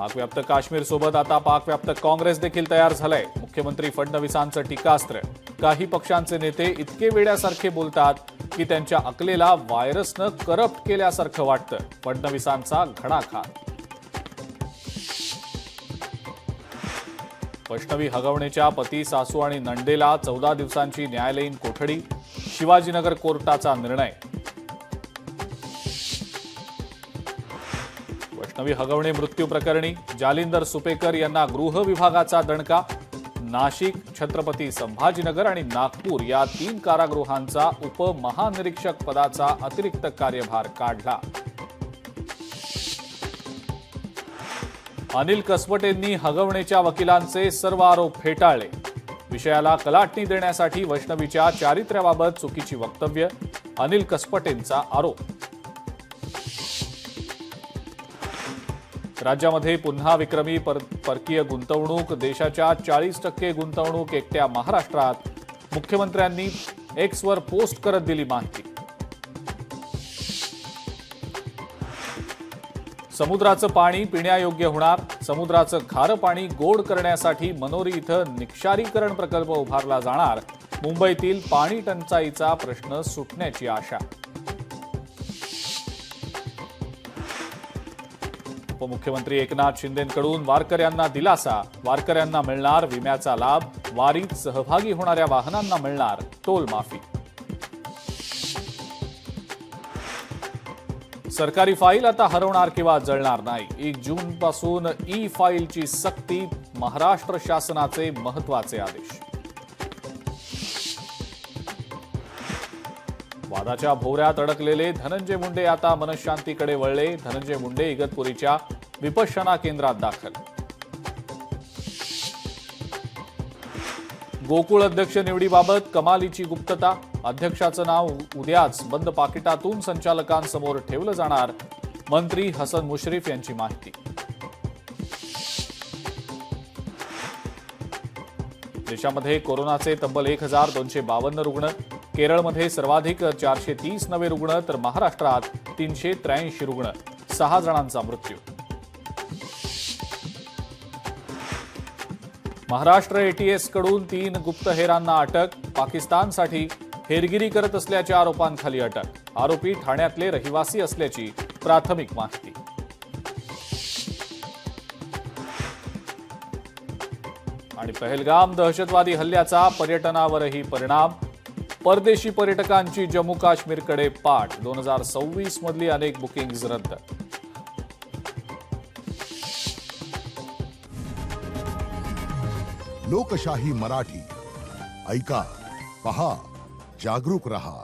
पाकव्याप्त काश्मीर सोबत आता पाकव्याप्त काँग्रेस देखील तयार झालंय। मुख्यमंत्री फडणवीसांचं टीकास्त्र। काही पक्षांचे नेते इतके वेड्यासारखे बोलतात की त्यांच्या अकलेला व्हायरसनं करप्ट केल्यासारखं वाटतं। फडणवीसांचा घणाघात। वैष्णवी हगवणेच्या पती, सासू आणि नंडेला 14 दिवसांची न्यायालयीन कोठडी। शिवाजीनगर कोर्टाचा निर्णय। वैष्णवी हगवणे मृत्यू प्रकरणी जालिंदर सुपेकर यांना गृह विभागाचा दणका। नाशिक, छत्रपती संभाजीनगर आणि नागपूर या 3 कारागृहांचा उपमहानिरीक्षक पदाचा अतिरिक्त कार्यभार काढला। अनिल कसबटेंनी हगवणेच्या वकिलांचे सर्व आरोप फेटाळले। विषयाला कलाटणी देण्यासाठी वैष्णवीच्या चारित्र्याबाबत चुकीची वक्तव्य। अनिल कसबटेंचा आरोप। राज्यामध्ये पुन्हा विक्रमी परकीय गुंतवणूक। देशाच्या 40% गुंतवणूक एकट्या महाराष्ट्रात। मुख्यमंत्र्यांनी एक्सवर पोस्ट करत दिली माहिती। समुद्राचं पाणी पिण्यायोग्य होणार। समुद्राचं खारं पाणी गोड करण्यासाठी मनोरी इथं निक्षारीकरण प्रकल्प उभारला जाणार। मुंबईतील पाणी टंचाईचा प्रश्न सुटण्याची आशा। उपमुख्यमंत्री एकनाथ शिंदेंकडून वारकऱ्यांना दिलासा। वारकऱ्यांना मिळणार विम्याचा लाभ। वारीत सहभागी होणाऱ्या वाहनांना मिळणार टोल माफी। सरकारी फाईल आता हरवणार किंवा जळणार नाही। 1 जूनपासून ई फाईलची सक्ती। महाराष्ट्र शासनाचे महत्त्वाचे आदेश। वादाच्या भोवऱ्यात अडकलेले धनंजय मुंडे आता मनशांतीकडे वळले। धनंजय मुंडे इगतपुरीच्या विपश्यना केंद्रात दाखल। गोकुळ अध्यक्ष निवडीबाबत कमालीची गुप्तता। अध्यक्षाचं नाव उद्याच बंद पाकिटातून संचालकांसमोर ठेवलं जाणार। मंत्री हसन मुश्रीफ यांची माहिती। देशामध्ये कोरोनाचे तब्बल 1252 रुग्ण। केरळमध्ये सर्वाधिक 430 नवे रुग्ण तर महाराष्ट्रात 383 रुग्ण। 6 जणांचा मृत्यू। महाराष्ट्र एटीएस कडून 3 गुप्तहेरांना अटक। पाकिस्तानसाठी हेरगिरी करत असल्याच्या आरोपांखाली अटक। आरोपी ठाण्यातले रहिवासी असल्याची प्राथमिक माहिती। आणि पहलगाम दहशतवादी हल्ल्याचा पर्यटनावरही परिणाम। परदेशी पर्यटकांची जम्मू काश्मीरकडे पाठ। 2026 मधली अनेक बुकिंग्ज रद्द। लोकशाही मराठी ऐका, पहा, जागरूक रहा।